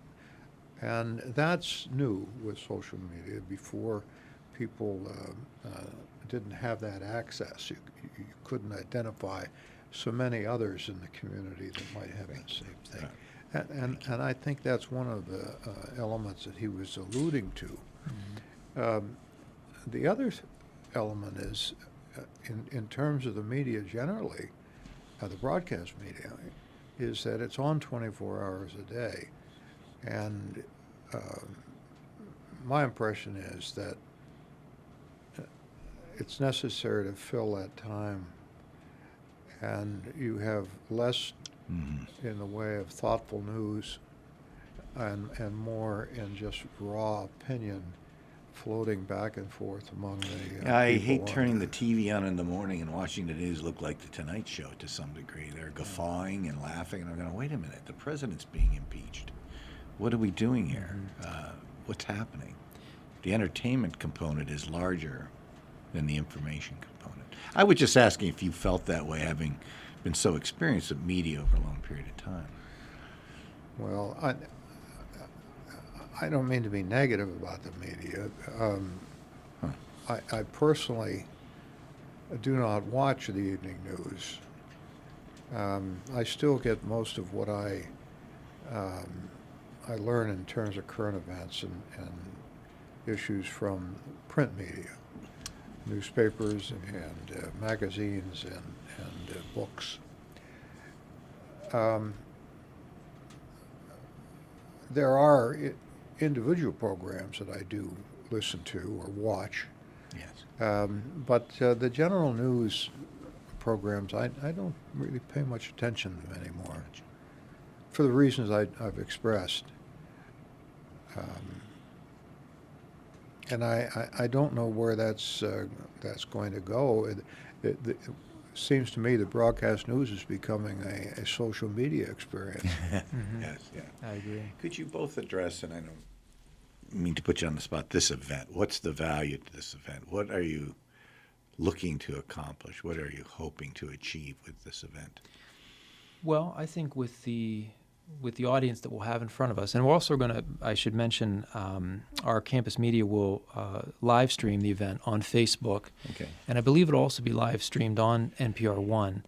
And that's new with social media. Before, people didn't have that access. You couldn't identify so many others in the community that might have the same thing. And I think that's one of the elements that he was alluding to. The other element is, in terms of the media generally, the broadcast media, is that it's on 24 hours a day. And my impression is that it's necessary to fill that time, and you have less in the way of thoughtful news and more in just raw opinion floating back and forth among the I people hate on turning the there. TV on in the morning and watching the news look like the Tonight Show to some degree. They're guffawing and laughing, and I'm going, wait a minute, the president's being impeached. What are we doing here? What's happening? The entertainment component is larger than the information component. I was just asking if you felt that way, having been so experienced with media over a long period of time. Well, I don't mean to be negative about the media. I personally do not watch the evening news. I still get most of what I learn in terms of current events and issues from print media, newspapers and magazines and books. There are individual programs that I do listen to or watch. Yes. But the general news programs, I don't really pay much attention to them anymore, for the reasons I've expressed. And I don't know where that's going to go. It seems to me the broadcast news is becoming a social media experience. Yes, yeah. I agree. Could you both address, and I don't mean to put you on the spot, this event? What's the value to this event? What are you looking to accomplish? What are you hoping to achieve with this event? Well, I think with the audience that we'll have in front of us, and we're also going to, I should mention, our campus media will live stream the event on Facebook. Okay. And I believe it'll also be live streamed on NPR One.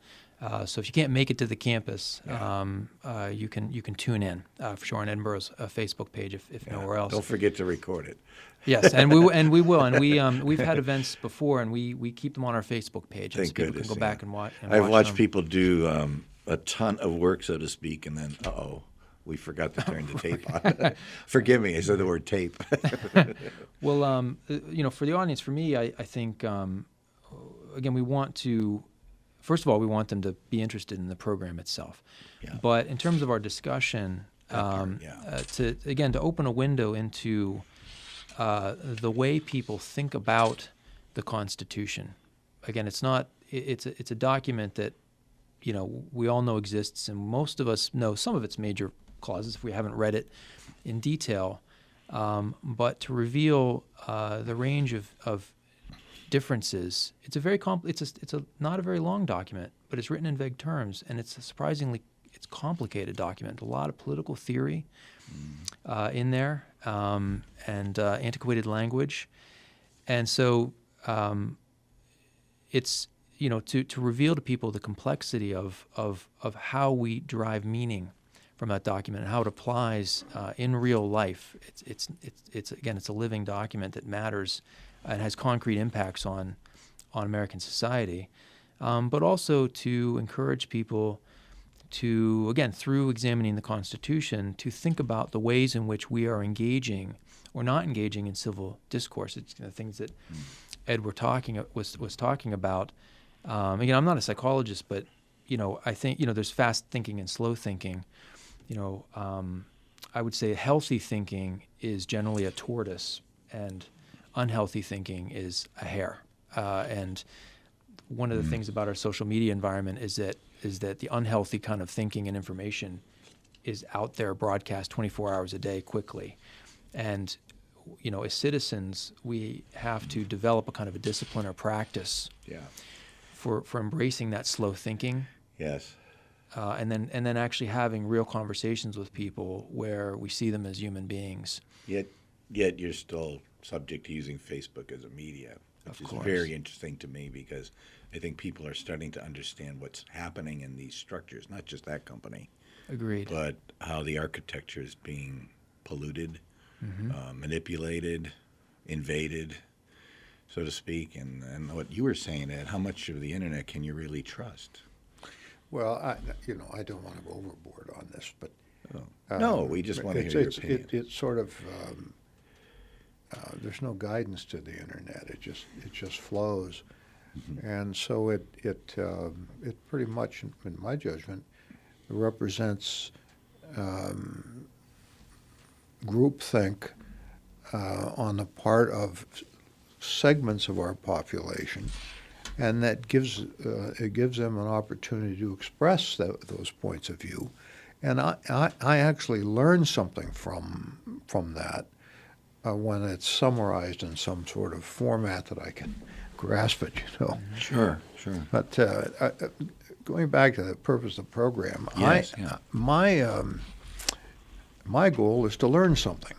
So if you can't make it to the campus, you can tune in for sure on Edinboro's Facebook page, if nowhere else. Don't forget to record it. Yes, and we will, and we've had events before, and we keep them on our Facebook page, and Thank so people goodness, can go back and watch. I've watched them. people do a ton of work, so to speak, and then we forgot to turn the tape on. Forgive me, I said the word tape. Well, for the audience, for me, I think again, we want to. First of all, we want them to be interested in the program itself. Yeah. But in terms of our discussion, to open a window into the way people think about the Constitution. Again, it's a document that we all know exists, and most of us know some of its major clauses if we haven't read it in detail. But to reveal the range of differences. It's a very it's not a very long document, but it's written in vague terms, and it's a complicated document. A lot of political theory in there, and antiquated language, and so it's to reveal to people the complexity of how we derive meaning from that document and how it applies in real life. It's a living document that matters. And has concrete impacts on American society, but also to encourage people to, again, through examining the Constitution, to think about the ways in which we are engaging or not engaging in civil discourse. It's the things that Ed was talking about. Again, I'm not a psychologist, but I think there's fast thinking and slow thinking. I would say healthy thinking is generally a tortoise, and unhealthy thinking is a hare. And one of the things about our social media environment is that the unhealthy kind of thinking and information is out there broadcast 24 hours a day quickly. And, as citizens, we have to develop a kind of a discipline or practice for embracing that slow thinking. Yes. And then actually having real conversations with people where we see them as human beings. Yet you're still subject to using Facebook as a media, which is very interesting to me, because I think people are starting to understand what's happening in these structures, not just that company. Agreed. But how the architecture is being polluted, manipulated, invaded, so to speak. And what you were saying, Ed, how much of the internet can you really trust? Well, I don't want to go overboard on this, but no, we just want to hear your opinion. It's sort of there's no guidance to the internet. It just flows, and so it pretty much, in my judgment, represents groupthink on the part of segments of our population, and that gives them an opportunity to express those points of view. And I actually learn something from that when it's summarized in some sort of format that I can grasp it, Sure. But going back to the purpose of the program, my goal is to learn something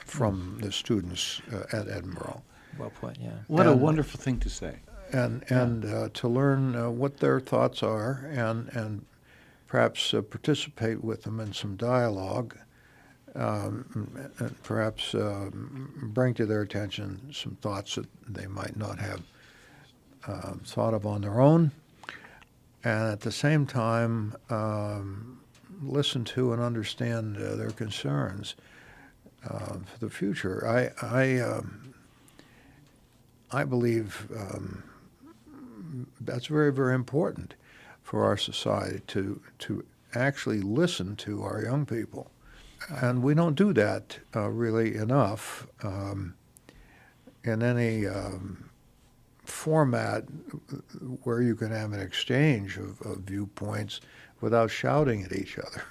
from the students at Edinboro. Well put, yeah. What a wonderful thing to say. And to learn what their thoughts are, and perhaps participate with them in some dialogue, and perhaps bring to their attention some thoughts that they might not have thought of on their own, and at the same time listen to and understand their concerns for the future. I believe that's very, very important for our society to actually listen to our young people. And we don't do that really enough in any format where you can have an exchange of viewpoints without shouting at each other.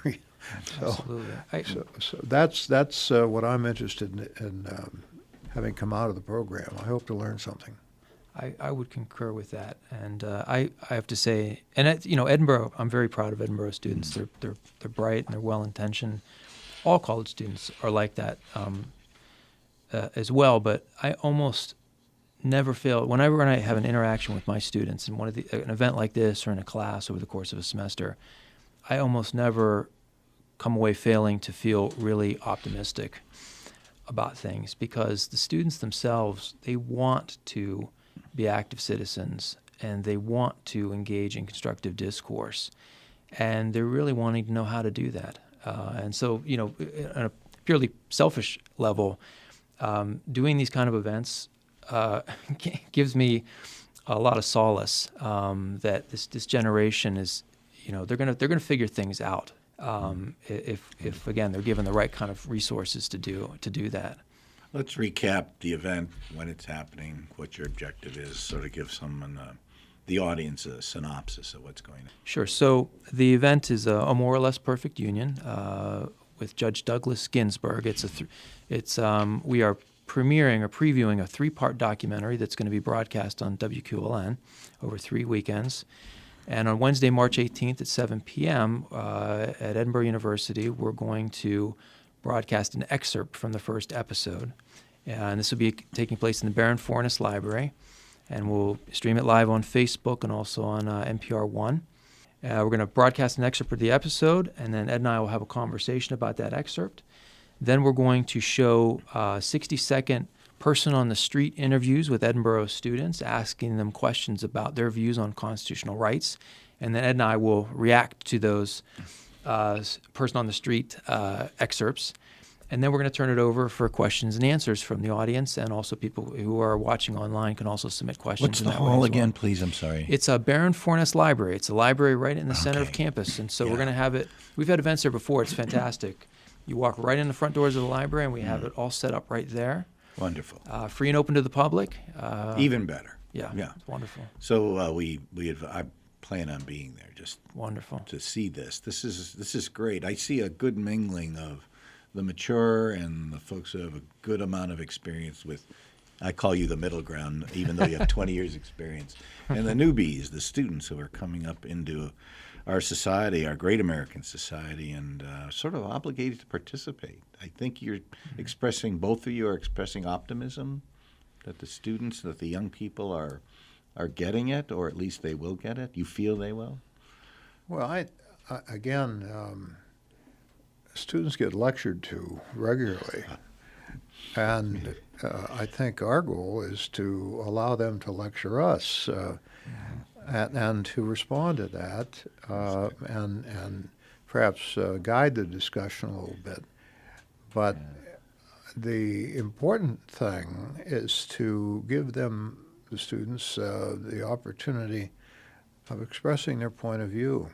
Absolutely. So that's what I'm interested in having come out of the program. I hope to learn something. I would concur with that, and I have to say, and Edinboro, I'm very proud of Edinboro students. They're bright and they're well intentioned. All college students are like that as well, but I almost never fail. Whenever I have an interaction with my students in an event like this or in a class over the course of a semester, I almost never come away failing to feel really optimistic about things, because the students themselves, they want to be active citizens and they want to engage in constructive discourse, and they're really wanting to know how to do that. And so, on a purely selfish level, doing these kind of events gives me a lot of solace that this generation is, they're gonna figure things out if again they're given the right kind of resources to do that. Let's recap the event, when it's happening, what your objective is, sort of give someone, the audience, a synopsis of what's going on. Sure. So the event is a more or less perfect union with Judge Douglas Ginsburg. We are premiering or previewing a 3-part documentary that's going to be broadcast on WQLN over 3 weekends. And on Wednesday, March 18th at 7 p.m. At Edinboro University, we're going to broadcast an excerpt from the first episode. And this will be taking place in the Baron Forness Library. And we'll stream it live on Facebook and also on NPR One. We're going to broadcast an excerpt of the episode, and then Ed and I will have a conversation about that excerpt. Then we're going to show 60-second person-on-the-street interviews with Edinboro students, asking them questions about their views on constitutional rights. And then Ed and I will react to those person-on-the-street excerpts. And then we're going to turn it over for questions and answers from the audience, and also people who are watching online can also submit questions. What's in the that way hall as well. again, please? I'm sorry. It's a Baron Forness Library. It's a library right in the center of Okay. campus, and so Yeah. we're going to have it. We've had events there before. It's fantastic. You walk right in the front doors of the library, and we have it all set up right there. Wonderful. Free and open to the public. Even better. Yeah, Yeah. it's wonderful. So I plan on being there just Wonderful. to see this. This is great. I see a good mingling of the mature and the folks who have a good amount of experience with, I call you the middle ground, even though you have 20 years experience, and the newbies, the students who are coming up into our society, our great American society, and sort of obligated to participate. I think you're expressing, both of you are expressing optimism that the students, that the young people are getting it, or at least they will get it. You feel they will? Well, students get lectured to regularly, and I think our goal is to allow them to lecture us and to respond to that and perhaps guide the discussion a little bit. But the important thing is to give them, the students, the opportunity of expressing their point of view.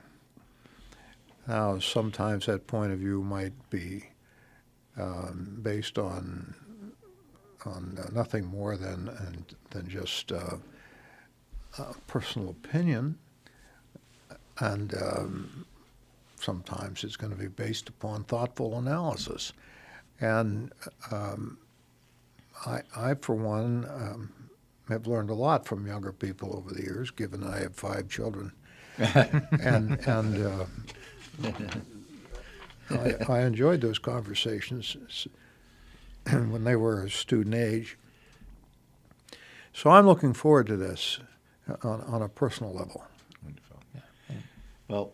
Now, sometimes that point of view might be based on nothing more than just personal opinion, and sometimes it's going to be based upon thoughtful analysis. And I, for one, have learned a lot from younger people over the years, given I have 5 children, and I enjoyed those conversations when they were student age. So I'm looking forward to this on a personal level. Wonderful. Well,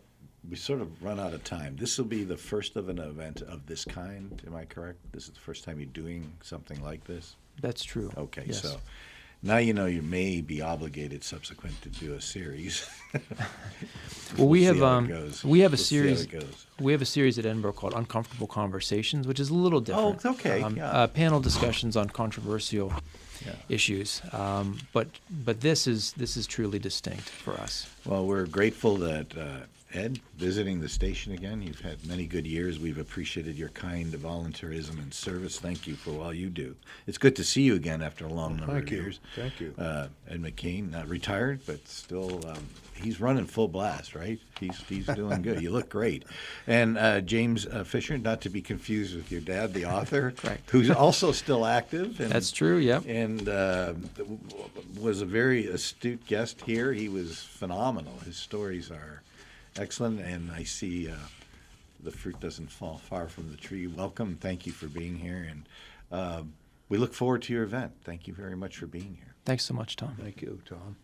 we sort of run out of time. This will be the first of an event of this kind, am I correct? This is the first time you're doing something like this? That's true. Okay, Yes. so now you know you may be obligated subsequent to do a series. Well, we have see how it goes. we have a We'll see how series. it goes. We have a series at Edinboro called Uncomfortable Conversations, which is a little different. Oh, okay, yeah. Panel discussions on controversial issues. But this is truly distinct for us. Well, we're grateful that Ed, visiting the station again. You've had many good years. We've appreciated your kind volunteerism and service. Thank you for all you do. It's good to see you again after a long number of years. Thank you. Ed McKean, not retired, but still, he's running full blast, right? He's doing good. You look great. And James Fisher, not to be confused with your dad, the author, Correct. who's also still active. And, That's true. Yep. and was a very astute guest here. He was phenomenal. His stories are excellent, and I see the fruit doesn't fall far from the tree. Welcome. Thank you for being here, and we look forward to your event. Thank you very much for being here. Thanks so much, Tom. Thank you, Tom.